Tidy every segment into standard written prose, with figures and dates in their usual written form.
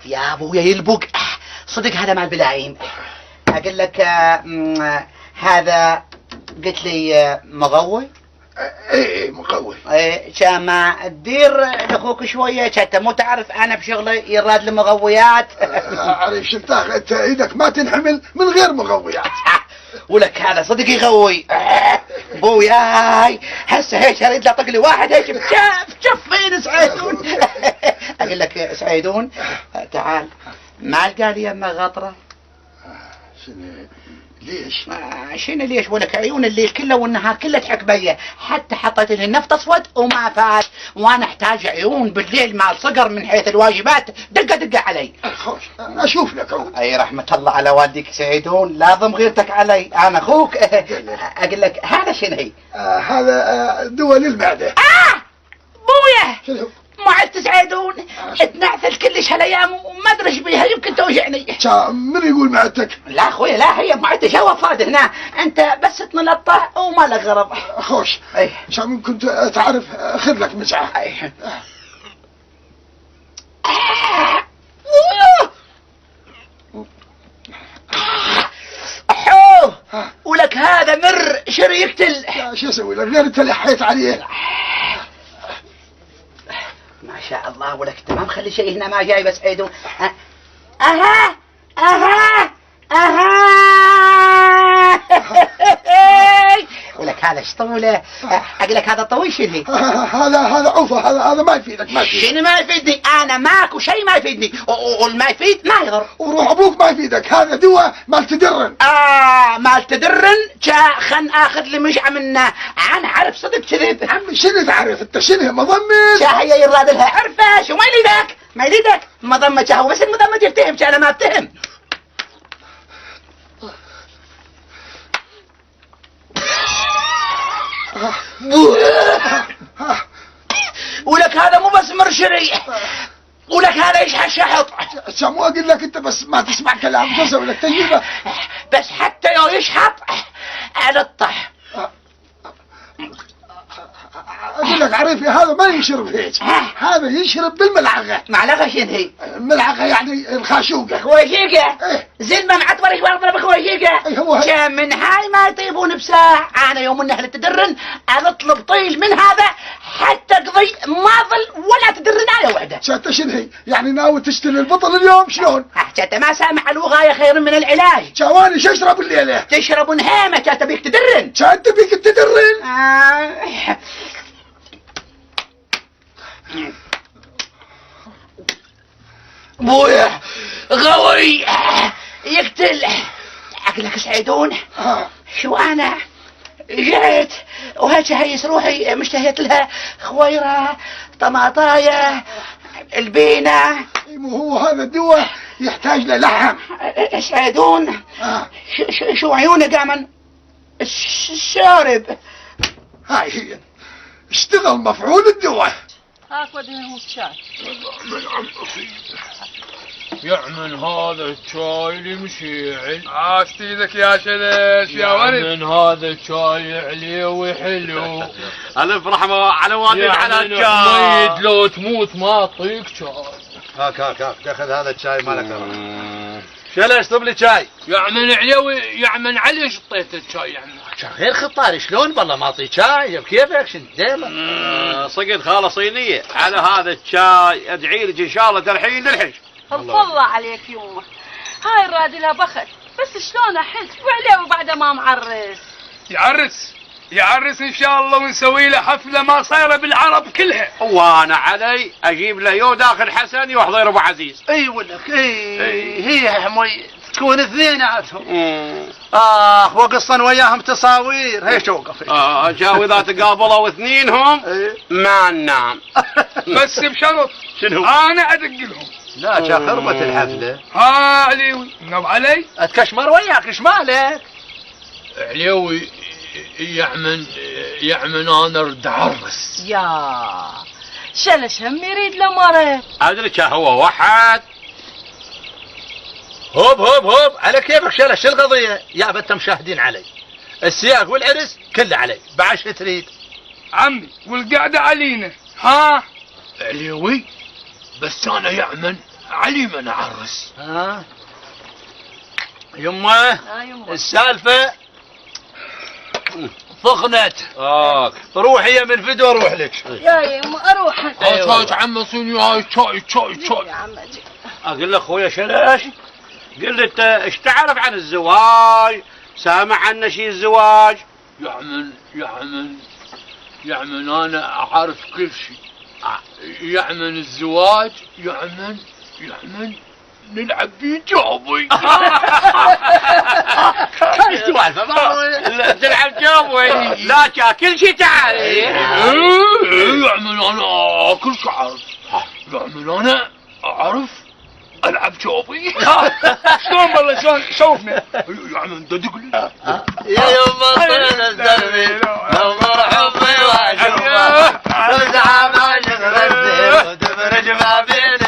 يا ابويا يلبق صدق هذا مال بلاعيم. اقول لك هذا قلت لي مغوي. ايه مقوي. ايه كان ما تدير لاخوك شويه حتى مو تعرف انا بشغلي يراد المغويات. عارف شو انت ايدك ما تنحمل من غير مغويات. ولك هذا صدق يغوي. بوياي هسه هيك اريد له طق لي واحد هيك بشفين سعيدون. اقول لك سعيدون تعال ما لقى لي يمه غطره. شنو ليش؟ شنو ليش؟ ولك عيون الليل كله والنهار كله تحك بيه، حتى حطيت لي النفط اسود وما فات، وانا احتاج عيون بالليل مع صقر من حيث الواجبات دقه علي. خوش اشوف لك اهو. اي رحمه الله على والديك سعيدون، لازم غيرتك علي انا اخوك. اقول لك هذا شنو هي؟ هذا دول المعده. بويا شنو؟ معدة سعيدون تنعثل كلش هالايام وما ادري ايش بيها، يمكن توجعني. من يقول معدتك؟ لا اخويا لا، هي معدة جو فاد هنا، انت بس تنلطه وما لك غرض. خوش اي شو كنت تعرف خذ لك مسعى. اي احوه ولك هذا مر شر يقتل. شو اسوي لك غير انت لحيت عليه؟ ما شاء الله ولك انت ما مخلي شيء هنا ما جاي بس عيدون. اها اها اها ولك هذا ايش طوله؟ اقول لك هذا طويل شنو؟ هذا عوفه، هذا ما يفيدك. ما يفيدك. شنو ما يفيدني؟ انا ماكو شيء ما يفيدني، والما يفيد ما يضر. وروح ابوك ما يفيدك، هذا دواء مال تدرن. مال تدرن خن اخذ لي مشعه منه. انا عارف صدق كذب. عمي شنو تعرف انت؟ شنو مضمن؟ هي يراد لها عرفه شو ما يريدك ما يريدك مضمه هو بس المضمه يفتهم انا ما افتهم. ولك هذا مو بس مرشري، ولك هذا يشحط شحط. مو اقول لك انت بس ما تسمع كلام. شو اسوي لك تجربه؟ بس حتى لو يشحط الطح. اقول لك عريفي هذا ما يشرب هيك، هذا يشرب بالملعقه. معلقه شنو هي؟ الملعقه يعني الخاشوقه. خويشيقه. ايه زلمه معطبر ايش اضرب خويشيقه. ايه هو كم من هاي ما يطيبون بساعه. انا يوم النهل تدرن اطلب طيل من هذا حتى قضي ما ظل ولا تدرن على وحده. شات شنو هي؟ يعني ناوي تشتري البطل اليوم شلون؟ حتى ما سامح الوغايه خير من العلاج. شواني شو اشرب الليله؟ تشرب نهامه كانت بيك تدرن. شات بيك تدرن؟ بويا غوي يقتل. اقول لك سعيدون شو انا جيت وهيك هيس روحي مشتهيت لها خويره طماطايه البينه. مو هو هذا الدواء يحتاج له لحم. سعيدون شو عيونه قامن الشارب. هاي هي اشتغل مفعول الدواء. هاك ودينا هو الشاي. يعمل هذا الشاي المشيعل. عاشت ايدك يا شلش يا ولد. يعمل هذا الشاي عليوي حلو. الف رحمه على والدك على الشاي. ميت لو تموت ما اعطيك شاي. هاك تاخذ هذا الشاي مالك. شلش طب لي شاي. يعمل عليوي يعمل علي شطيت الشاي يعني. غير خطاري شلون بالله ما اعطيك شاي بكيفك شنو ديمه. صقد خاله صينيه على هذا الشاي. ادعي لك ان شاء الله الحين نلحج. الله عليك يومه. هاي الرادلة بخت بس شلون احس وعليه بعد ما معرس. يعرس ان شاء الله ونسوي له حفله ما صايره بالعرب كلها. وانا علي اجيب له يو داخل حسني وحضير ابو عزيز. اي ولك هي حمي تكون اثنيناتهم. وقصا وياهم تصاوير هي توقف. جاو اذا تقابلوا اثنينهم ما ننام. بس بشرط شنو؟ انا ادق لهم. لا خربت الحفله. عليوي نب علي اتكشمر وياك ايش مالك؟ عليوي يعمل انا ارد عرس. يا شلش هم يريد له مرة. ادري هو وحد. هوب على كيفك شلش. شو القضيه؟ يا بنت مشاهدين علي السياق والعرس كله علي. بعد شو تريد؟ عمي والقعده علينا. عليوي بس انا يعمل علي من عرس. ها يمه يمه السالفة ثخنت. روحي يا من فدوى اروح لك. يا يما اروح. هات عم صيني هاي شاي شاي شاي. يا عم اجي. اقول لك خويا شلش قل لي انت ايش تعرف عن الزواج؟ سامع عنه شيء الزواج؟ يعمل انا اعرف كل شيء. يعمل الزواج يعمل نلعب بيه جوبي. ايش سوالفه؟ تلعب جوبي؟ لا كل شيء تعرف. يعمل انا كل شيء اعرف. يعمل انا اعرف العب جوبي. شلون والله شلون شوفني. يعمل دق لي. يا يما طلع الزلمي نظر حبي واشوفه وزعم شغلتي ودبرج ما بين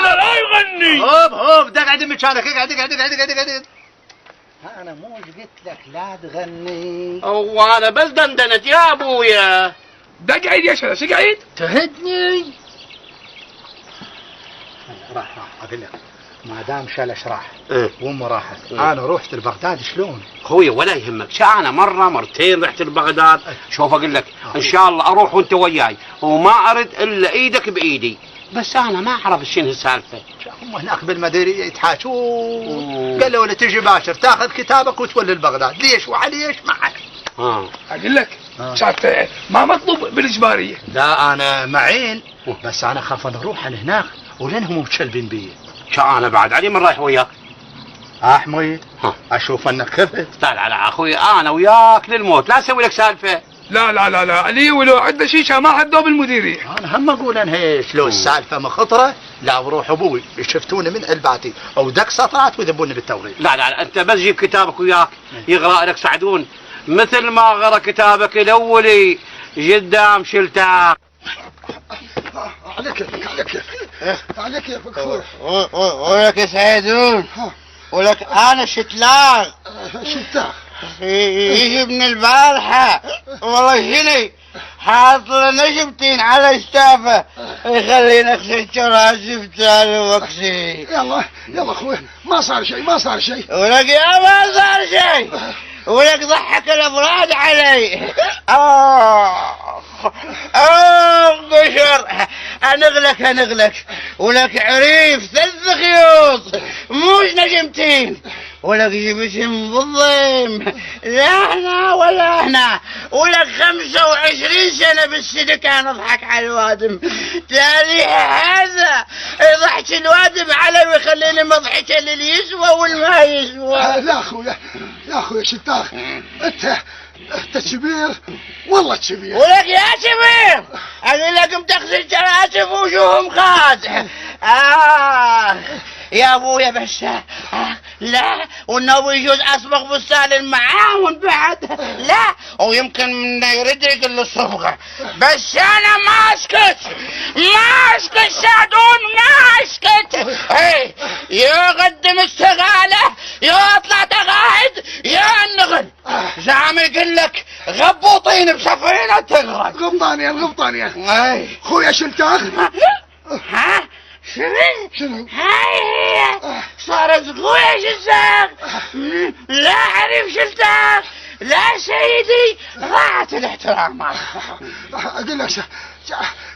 لا يغني. هوب اقعد مكانك اقعد. انا مو قلت لك لا تغني. وانا بس دندنت يا ابويا. قاعد يا شلش قاعد تهدني. راح اقول لك ما دام شلش راح وامه راحت انا رحت لبغداد شلون؟ خويا ولا يهمك انا مره مرتين رحت لبغداد. شوف اقول لك ان شاء الله اروح وانت وياي وما ارد الا ايدك بايدي. بس انا ما اعرف شنو السالفه. هم هناك بالمديريه يتحاشون قالوا له تجي باشر تاخذ كتابك وتولي لبغداد. ليش وعليش ما اعرف. اقول لك شاف ما مطلوب بالاجباريه. لا انا معين بس انا خاف نروح هناك ولانهم مشلبين بي. انا بعد علي من رايح وياك. حميد اشوف انك خفت. لا اخوي انا وياك للموت لا اسوي لك سالفه. لا علي ولو عنده شيشه ما حدوا بالمديريه. انا هم اقول انا هيك لو السالفه مخطره لا بروح ابوي يشفتوني من علباتي او دق سطرات ويذبوني بالتوريد. لا انت بس جيب كتابك وياك يقرا لك سعدون مثل ما غرا كتابك الاولي قدام شلتك. على كيفك ولك يا سعيدون ولك انا شتلاغ يجي من البارحة والله شني حاط لنا شبتين على الشافة يخلينا اغسل شراسي فتالي واكسي. يلا اخوي ما صار شيء ولك يا ما صار شيء ولك ضحك الافراد علي. قشر انغلك ولك عريف 3 خيوط موش نجمتين ولك جبتهم بالضيم لا هنا ولا هنا ولك 25 سنة بالسلك انا اضحك على الوادم تالي هذا يضحك الوادم علي ويخليني مضحكة للي يسوى والما يسوى. لا اخويا شتاخ انت كبير والله كبير. ولك يا كبير اقول لك متغسل شراسف وجوههم خاز. يا ابويا بس لا والنبي يجوز اصبغ بستان المعاون بعد لا ويمكن من يرد يقول الصبغه بس انا ما اسكت سعدون ما اسكت. هي يقدم استغاله يا اطلع تقاعد يا النغل زعم يقول لك غبوطين بسفينه تغرق. غبطانيا خويا شلتاخ. شنو؟ هاي صارت قوية شلتاخ لا عرف شلتاخ لا سيدي ضاعت الاحترامات. اقول لك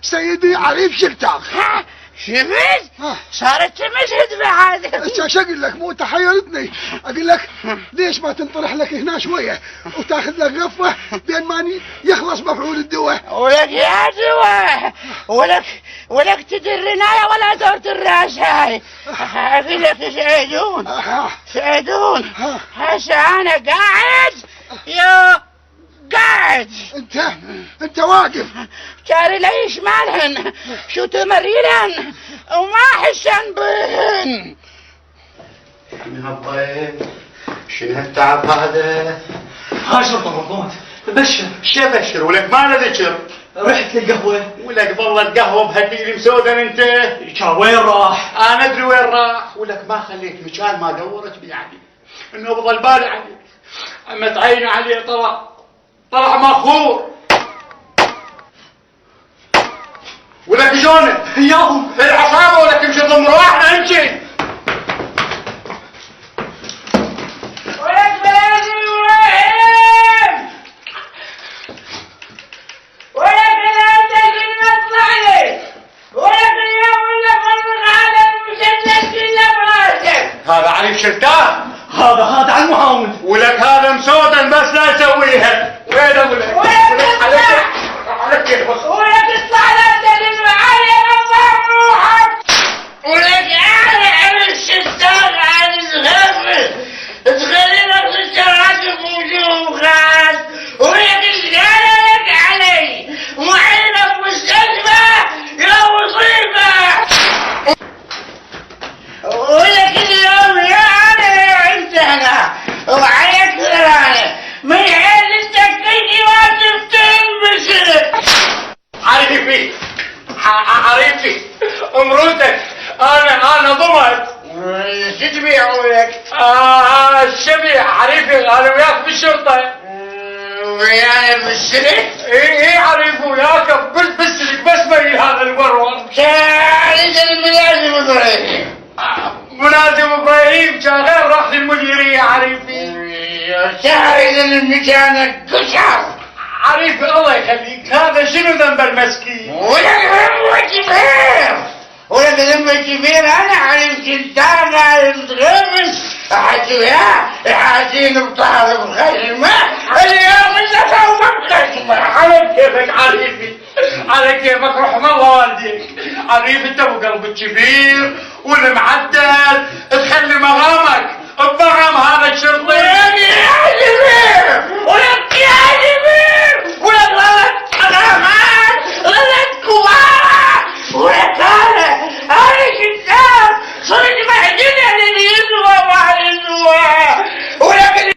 سيدي عريف شلتاخ. شفت؟ صارت تمشهد بعد. ايش اقول لك مو تحيرتني. اقول لك ليش ما تنطرح لك هنا شويه وتاخذ لك غفوه بين ما يخلص مفعول الدواء. ولك يا دواء ولك تدرنايا ولا دورت الراس هاي. اقول لك سعيدون هسه انا قاعد انت واقف جاري ليش مالهن شو تمريلن وما حسن بهن. من الطيب شنو هالتعب هذا؟ حاجة رمضان بشر شو بشر ولك ما ذكر رحت للقهوة ولك ظلت قهوة بهالدقلي مسودة انت. وين راح؟ انا ادري وين راح ولك ما خليت مكان ما دورت بي علي انه بضل بالي عليك عمت عيني عليه طلع مخور. شلونه؟ اياهم العصابة ولا تمشي ضمن واحنا نمشي. هذا عريف شلتان. هذا على المعاون. ولك هذا مسودا بس لا يسويها. وين ابو لك؟ على كيف بس. ولك الصلاة للمعالي الله روحك. ولك انا عن الشتان عن الغفل. تخلينا في الشراكب وجوهات. ولك الشغالة لك علي. معينة في مستشفى يا مصيبة. ولك اليوم يا علي عندنا وعليك ثراني من عين التكتيكي واتفتين بشرك. عريفي عريفي امرتك انا ضمت. شو تبيعوا لك؟ الشبيع عريفي انا وياك بالشرطة. ويانا بالسرك؟ ايه عريف وياك بالسلك بس بي هذا الورور. شاهد الملازم ابراهيم. ملازم ابراهيم شغال راح للمديرية عريفي. شاهد المكان قشر. عريفي الله يخليك هذا شنو ذنب المسكين؟ ولك ذنب كبير. ولك ذنب كبير. انا عريف شلتان عريف غمس حاجين بطهر بخشمة. اليوم النفا ومبخشمة. على كيفك عريفي على كيفك رحم الله والديك. عريف انت وقلبك كبير والمعدل تخلي مغامك بمغام هذا الشرطي.